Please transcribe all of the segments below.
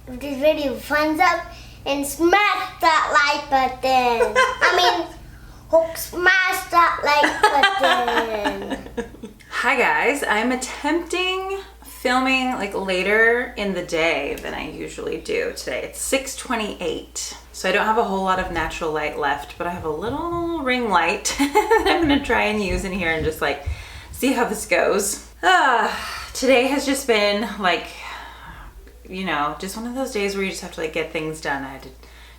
this video, thumbs up and smash that like button. Smash that like button. Hi guys, I'm attempting filming like later in the day than I usually do today. It's 6:28, so I don't have a whole lot of natural light left, but I have a little ring light that I'm gonna try and use in here and just like see how this goes. Today has just been like, you know, just one of those days where you just have to like get things done. I had to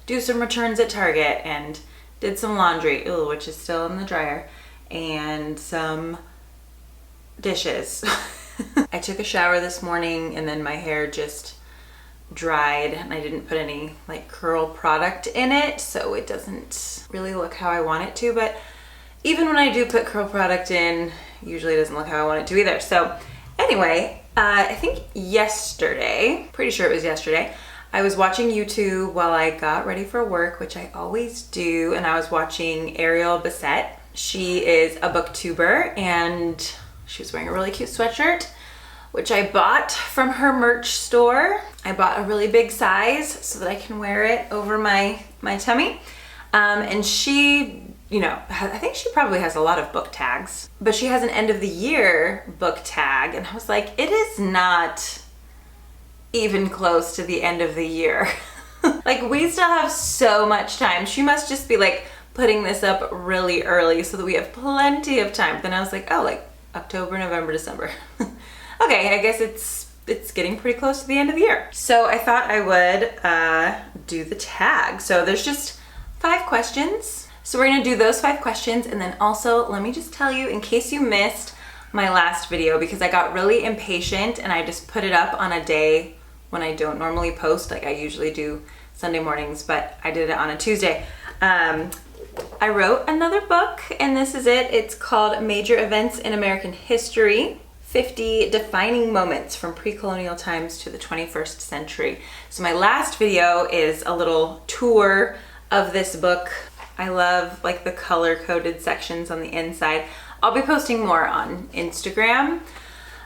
do some returns at Target and did some laundry, which is still in the dryer, and some dishes. I took a shower this morning and then my hair just dried and I didn't put any like curl product in it, so it doesn't really look how I want it to, but even when I do put curl product in, usually it doesn't look how I want it to either. So anyway, I think yesterday, pretty sure it was yesterday, I was watching YouTube while I got ready for work, which I always do, and I was watching Ariel Bissett. She is a booktuber and she was wearing a really cute sweatshirt, which I bought from her merch store. I bought a really big size so that I can wear it over my tummy. And she, you know, I think she probably has a lot of book tags, but she has an end of the year book tag. And I was like, it is not even close to the end of the year. Like, we still have so much time. She must just be like putting this up really early so that we have plenty of time. But then I was like, oh, like October, November, December. Okay, I guess it's getting pretty close to the end of the year. So I thought I would do the tag. So there's just 5 questions. So we're gonna do those 5 questions, and then also let me just tell you, in case you missed my last video, because I got really impatient and I just put it up on a day when I don't normally post, like I usually do Sunday mornings, but I did it on a Tuesday. I wrote another book, and this is it. It's called Major Events in American History, 50 Defining Moments from Pre-Colonial Times to the 21st Century. So my last video is a little tour of this book. I love like the color-coded sections on the inside. I'll be posting more on Instagram,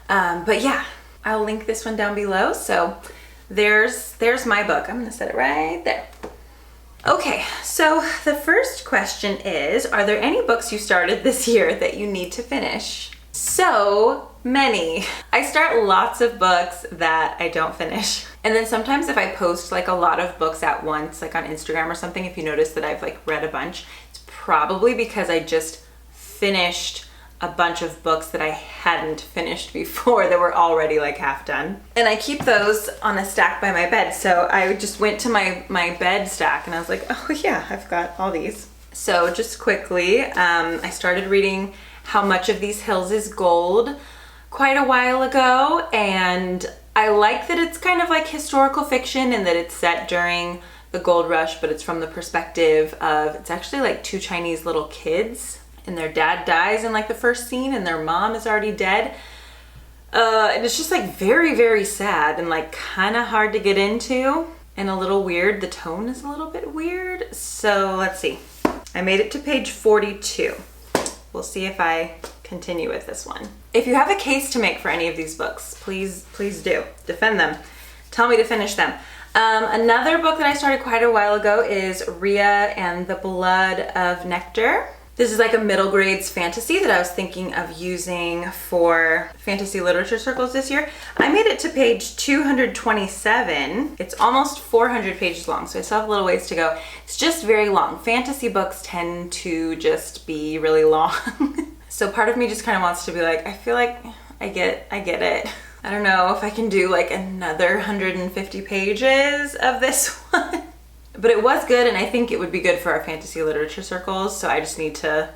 but yeah, I'll link this one down below. So there's my book. I'm gonna set it right there. Okay, so the first question is, are there any books you started this year that you need to finish? So many. I start lots of books that I don't finish. And then sometimes if I post like a lot of books at once, like on Instagram or something, if you notice that I've like read a bunch, it's probably because I just finished a bunch of books that I hadn't finished before that were already like half done. And I keep those on a stack by my bed. So I just went to my bed stack and I was like, oh yeah, I've got all these. So just quickly, I started reading How Much of These Hills is Gold quite a while ago, and I like that it's kind of like historical fiction and that it's set during the gold rush, but it's from the perspective of, it's actually like 2 Chinese little kids, and their dad dies in like the first scene and their mom is already dead. And it's just like very, very sad and like kind of hard to get into and a little weird. The tone is a little bit weird. So let's see. I made it to page 42. We'll see if I continue with this one. If you have a case to make for any of these books, please do. Defend them. Tell me to finish them. Another book that I started quite a while ago is Rhea and the Blood of Nectar. This is like a middle grades fantasy that I was thinking of using for fantasy literature circles this year. I made it to page 227. It's almost 400 pages long, so I still have a little ways to go. It's just very long. Fantasy books tend to just be really long. So part of me just kind of wants to be like, I feel like I get it. I don't know if I can do like another 150 pages of this one. But it was good, and I think it would be good for our fantasy literature circles, so I just need to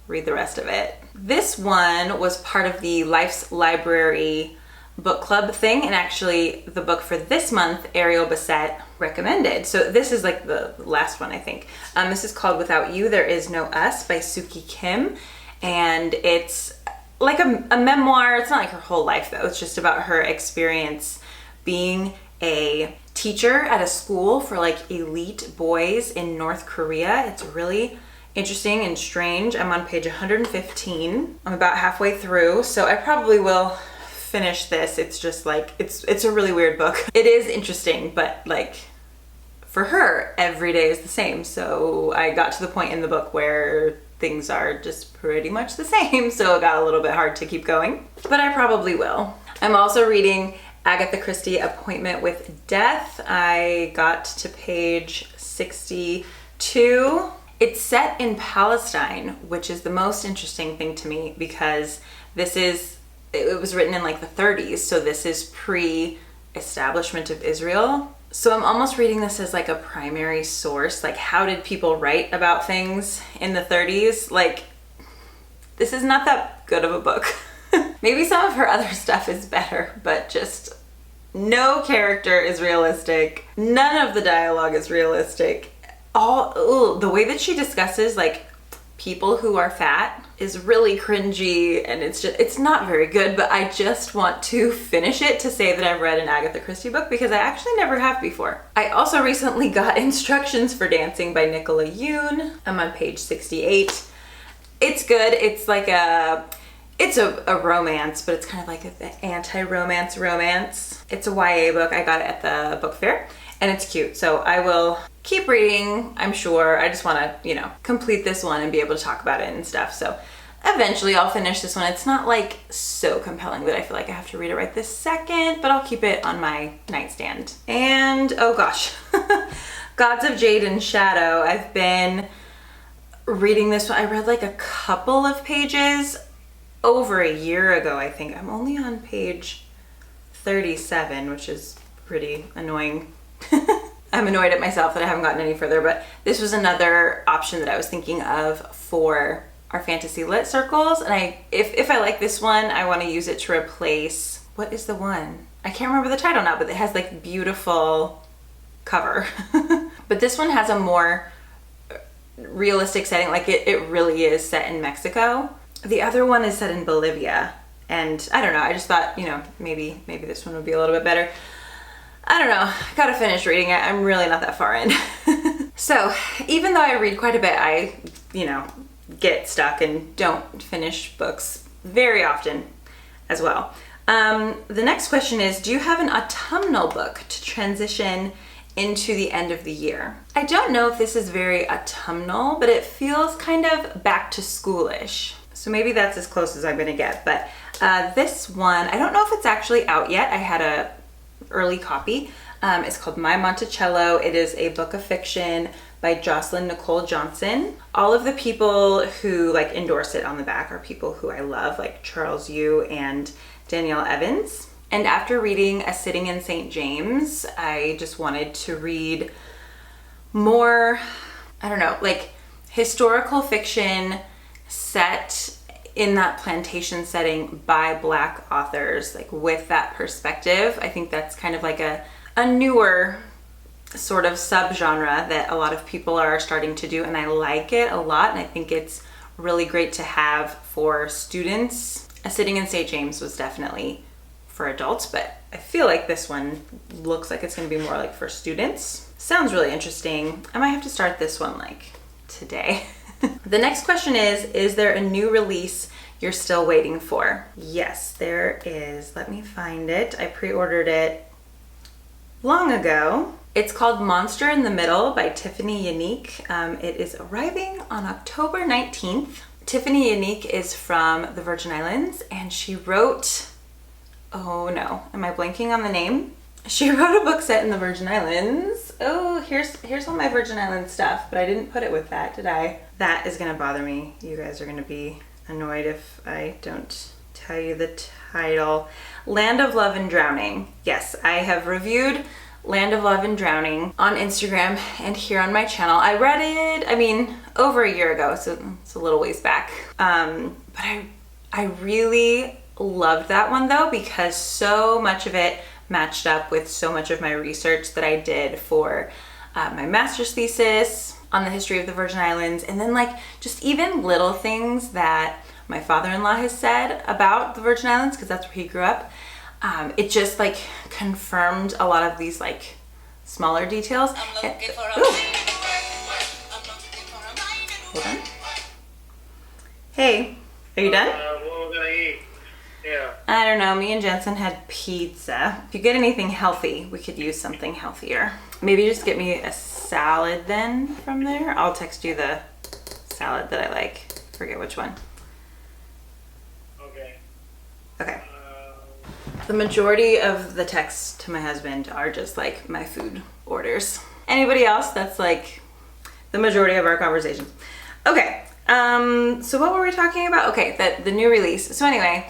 read the rest of it. This one was part of the Life's Library book club thing, and actually the book for this month, Ariel Bissett recommended. So this is like the last one, I think. This is called Without You, There Is No Us by Suki Kim, and it's like a memoir. It's not like her whole life though, it's just about her experience being a teacher at a school for like elite boys in North Korea. It's really interesting and strange. I'm on page 115. I'm about halfway through, so I probably will finish this. It's just like, it's a really weird book. It is interesting, but like for her, every day is the same. So I got to the point in the book where things are just pretty much the same. So it got a little bit hard to keep going, but I probably will. I'm also reading Agatha Christie, Appointment with Death. I got to page 62. It's set in Palestine, which is the most interesting thing to me because it was written in like the 30s. So this is pre-establishment of Israel. So I'm almost reading this as like a primary source. Like, how did people write about things in the 30s? Like, this is not that good of a book. Maybe some of her other stuff is better, but just no character is realistic. None of the dialogue is realistic. The way that she discusses like people who are fat is really cringy, and it's not very good, but I just want to finish it to say that I've read an Agatha Christie book because I actually never have before. I also recently got Instructions for Dancing by Nicola Yoon. I'm on page 68. It's good. It's like it's a romance, but it's kind of like an anti-romance romance. It's a YA book. I got it at the book fair, and it's cute. So I will keep reading, I'm sure. I just want to, complete this one and be able to talk about it and stuff. So eventually I'll finish this one. It's not like so compelling that I feel like I have to read it right this second, but I'll keep it on my nightstand. And oh gosh, Gods of Jade and Shadow. I've been reading this one. I read like a couple of pages over a year ago, I think. I'm only on page 37, which is pretty annoying. I'm annoyed at myself that I haven't gotten any further, but this was another option that I was thinking of for our fantasy lit circles. And if I like this one, I want to use it to replace, what is the one? I can't remember the title now, but it has like beautiful cover. But this one has a more realistic setting. Like it really is set in Mexico. The other one is set in Bolivia. And I don't know, I just thought, maybe this one would be a little bit better. I don't know, gotta finish reading it. I'm really not that far in. So even though I read quite a bit, I, get stuck and don't finish books very often as well. The next question is, do you have an autumnal book to transition into the end of the year? I don't know if this is very autumnal, but it feels kind of back to schoolish. So maybe that's as close as I'm gonna get. But this one, I don't know if it's actually out yet. I had a early copy. It's called My Monticello. It is a book of fiction by Jocelyn Nicole Johnson. All of the people who like endorse it on the back are people who I love, like Charles Yu and Danielle Evans. And after reading A Sitting in St. James, I just wanted to read more, I don't know, like historical fiction set in that plantation setting by Black authors, like with that perspective. I think that's kind of like a newer sort of subgenre that a lot of people are starting to do, and I like it a lot, and I think it's really great to have for students. A Sitting in St. James was definitely for adults, but I feel like this one looks like it's going to be more like for students. Sounds really interesting. I might have to start this one like today. The next question is there a new release you're still waiting for? Yes, there is. Let me find it. I pre-ordered it long ago. It's called Monster in the Middle by Tiffany Unique. It is arriving on October 19th. Tiffany Unique is from the Virgin Islands, and she wrote, oh no, am I blanking on the name? She wrote a book set in the Virgin Islands. Oh, here's all my Virgin Islands stuff, but I didn't put it with that, did I? That is gonna bother me. You guys are gonna be annoyed if I don't tell you the title. Land of Love and Drowning. Yes, I have reviewed Land of Love and Drowning on Instagram and here on my channel. I read it, over a year ago, so it's a little ways back. But I really loved that one though, because so much of it matched up with so much of my research that I did for my master's thesis on the history of the Virgin Islands, and then like just even little things that my father-in-law has said about the Virgin Islands, because that's where he grew up. It just like confirmed a lot of these like smaller details. Hold on. Hey, are you done? What we're gonna eat? Yeah. I don't know, me and Jensen had pizza. If you get anything healthy, we could use something healthier. Maybe just get me a salad then from there. I'll text you the salad that I like. Forget which one. Okay. Okay. The majority of the texts to my husband are just like my food orders. Anybody else? That's like the majority of our conversations. Okay. So what were we talking about? Okay, the new release. So anyway,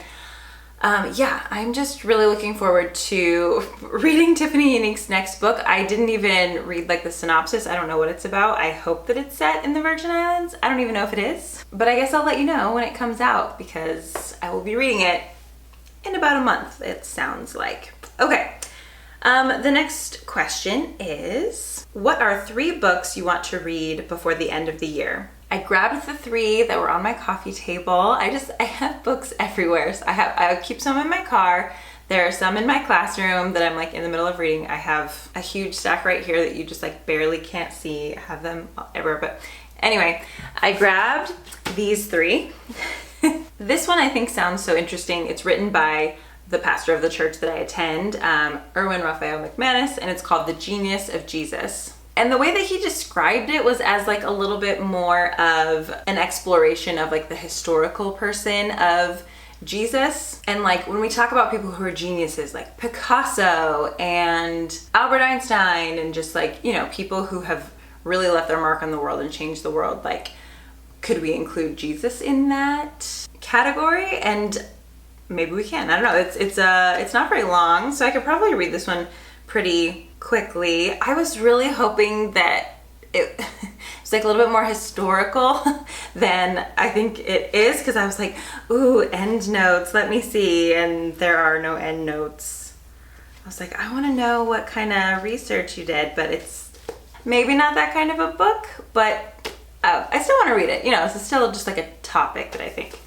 yeah, I'm just really looking forward to reading Tiffany Unique's next book. I didn't even read like the synopsis. I don't know what it's about. I hope that it's set in the Virgin Islands. I don't even know if it is, but I guess I'll let you know when it comes out because I will be reading it in about a month, it sounds like. Okay. The next question is, what are 3 books you want to read before the end of the year? I grabbed the 3 that were on my coffee table. I have books everywhere. So I keep some in my car. There are some in my classroom that I'm like in the middle of reading. I have a huge stack right here that you just like barely can't see. I have them everywhere. But anyway, I grabbed these 3. This one I think sounds so interesting. It's written by the pastor of the church that I attend, Erwin Raphael McManus, and it's called The Genius of Jesus. And the way that he described it was as like a little bit more of an exploration of like the historical person of Jesus. And like when we talk about people who are geniuses like Picasso and Albert Einstein and just like, you know, people who have really left their mark on the world and changed the world, like could we include Jesus in that category? And maybe we can. I don't know. It's not very long, so I could probably read this one pretty quickly. I was really hoping that it was like a little bit more historical than I think it is, because I was like, ooh, end notes, let me see, and there are no end notes. I was like, I want to know what kind of research you did, but it's maybe not that kind of a book, but I still want to read it. You know, this is still just like a topic that I think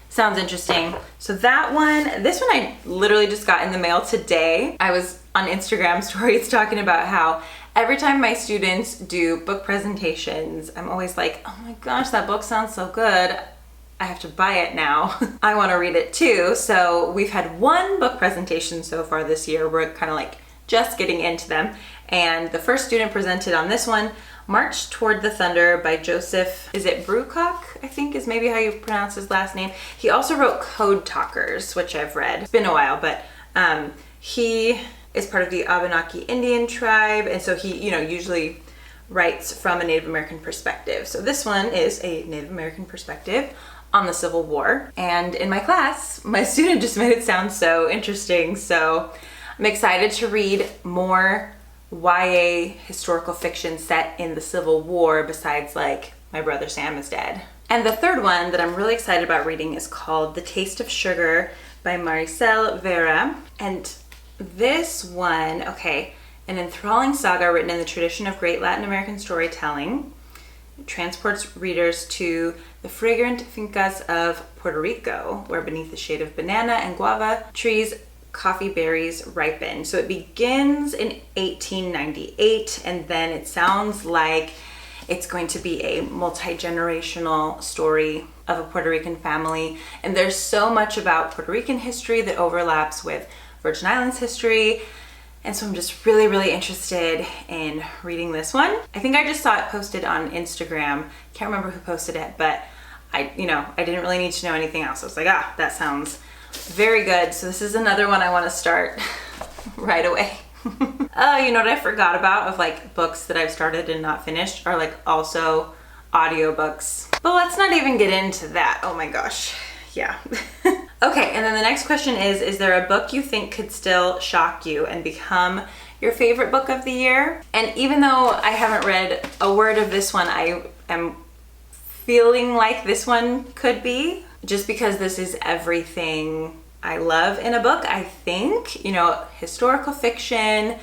sounds interesting. So that one, this one I literally just got in the mail today. I was on Instagram stories talking about how every time my students do book presentations, I'm always like, oh my gosh, that book sounds so good. I have to buy it now. I want to read it too. So we've had 1 book presentation so far this year. We're kind of like just getting into them. And the first student presented on this one, March Toward the Thunder by Joseph, is it Brucock, I think is maybe how you pronounce his last name. He also wrote Code Talkers, which I've read. It's been a while, but he is part of the Abenaki Indian tribe, and so he, you know, usually writes from a Native American perspective. So this one is a Native American perspective on the Civil War. And in my class, my student just made it sound so interesting. So I'm excited to read more YA historical fiction set in the Civil War besides like My Brother Sam is Dead. And the third one that I'm really excited about reading is called The Taste of Sugar by Maricel Vera. And this one, okay, an enthralling saga written in the tradition of great Latin American storytelling. It transports readers to the fragrant fincas of Puerto Rico, where beneath the shade of banana and guava trees, coffee berries ripen. So it begins in 1898, and then it sounds like it's going to be a multi-generational story of a Puerto Rican family. And there's so much about Puerto Rican history that overlaps with Virgin Islands history. And so I'm just really, really interested in reading this one. I think I just saw it posted on Instagram. Can't remember who posted it, but I didn't really need to know anything else. I was like, that sounds very good. So this is another one I want to start right away. Oh, you know what I forgot about of like books that I've started and not finished are like also audiobooks. But let's not even get into that. Oh my gosh. Yeah. Okay, and then the next question is there a book you think could still shock you and become your favorite book of the year? And even though I haven't read a word of this one, I am feeling like this one could be, just because this is everything I love in a book, I think. You know, historical fiction,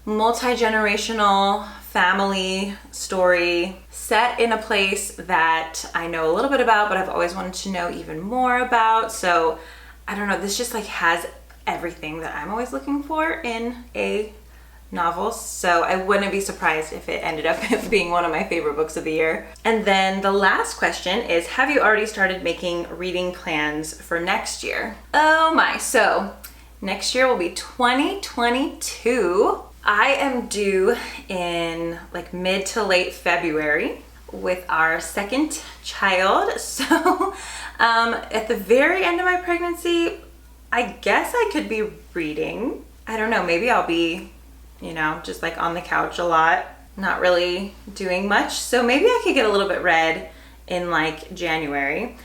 multi-generational family story set in a place that I know a little bit about, but I've always wanted to know even more about. So I don't know, this just like has everything that I'm always looking for in a novels, so I wouldn't be surprised if it ended up being one of my favorite books of the year. And then the last question is, have you already started making reading plans for next year? Oh my, so next year will be 2022. I am due in like mid to late February with our second child. So at the very end of my pregnancy, I guess I could be reading. I don't know, maybe I'll be, you know, just like on the couch a lot, not really doing much. So maybe I could get a little bit read in like January.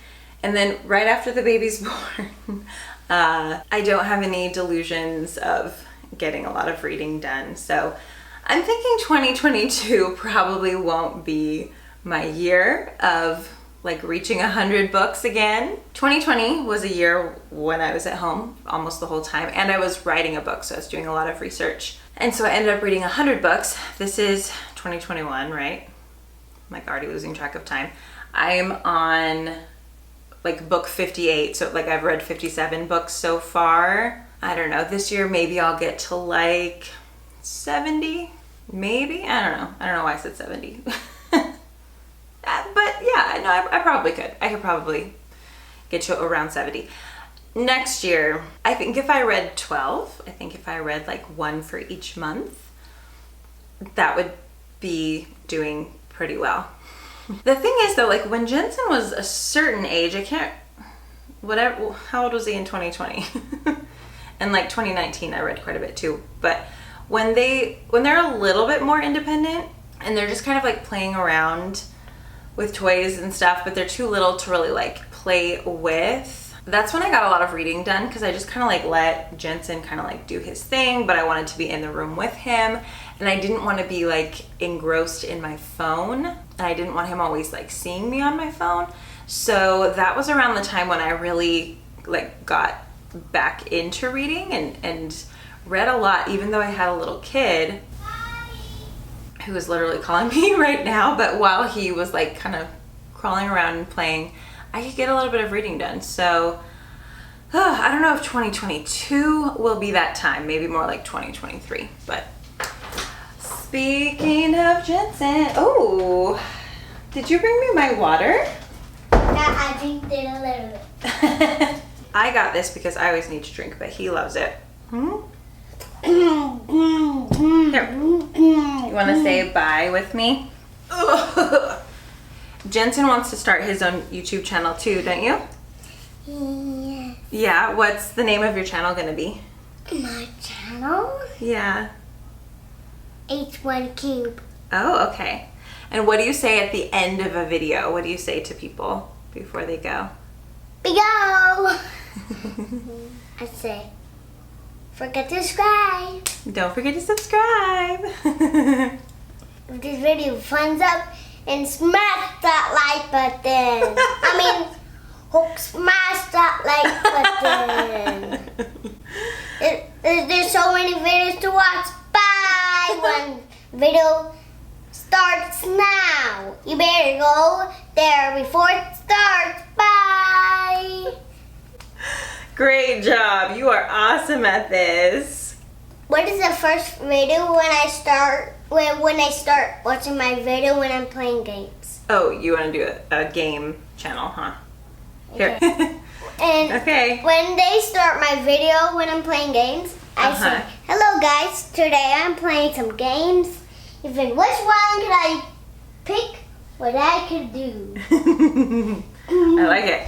And then right after the baby's born, I don't have any delusions of getting a lot of reading done. So I'm thinking 2022 probably won't be my year of like reaching 100 books again. 2020 was a year when I was at home almost the whole time, and I was writing a book, so I was doing a lot of research. And so I ended up reading 100 books. This is 2021, right? I'm like already losing track of time. I'm on like book 58, so like I've read 57 books so far. I don't know, this year maybe I'll get to like 70, maybe? I don't know why I said 70. But yeah, no, I probably could. I could probably get to around 70. Next year, I think if I read 12, I think if I read like one for each month, that would be doing pretty well. The thing is though, like when Jensen was a certain age, how old was he in 2020? And like 2019, I read quite a bit too. But when they're a little bit more independent and they're just kind of like playing around with toys and stuff, but they're too little to really like play with, that's when I got a lot of reading done, because I just kind of like let Jensen kind of like do his thing, but I wanted to be in the room with him, and I didn't want to be like engrossed in my phone, and I didn't want him always like seeing me on my phone. So that was around the time when I really like got back into reading and read a lot, even though I had a little kid who is literally calling me right now. But while he was like kind of crawling around and playing, I could get a little bit of reading done. So I don't know if 2022 will be that time, maybe more like 2023. But speaking of Jensen, oh, did you bring me my water? Yeah, I drank it a little bit. I got this because I always need to drink, but he loves it. Here. You want to say bye with me? Jensen wants to start his own YouTube channel too, don't you? Yeah. Yeah, what's the name of your channel gonna be? My channel? Yeah. H1 Cube. Oh, okay. And what do you say at the end of a video? What do you say to people before they go? Go! I say, forget to subscribe. Don't forget to subscribe. If this video thumbs up and smash that like button. Smash that like button. There's so many videos to watch. Bye! One video starts now. You better go there before it starts. Bye! Great job. You are awesome at this. What is the first video when I start watching my video when I'm playing games? Oh, you want to do a game channel, huh? Here. Okay. And okay. when they start my video when I'm playing games, I say, hello guys, today I'm playing some games. You think, which one could I pick? What I could do. I like it.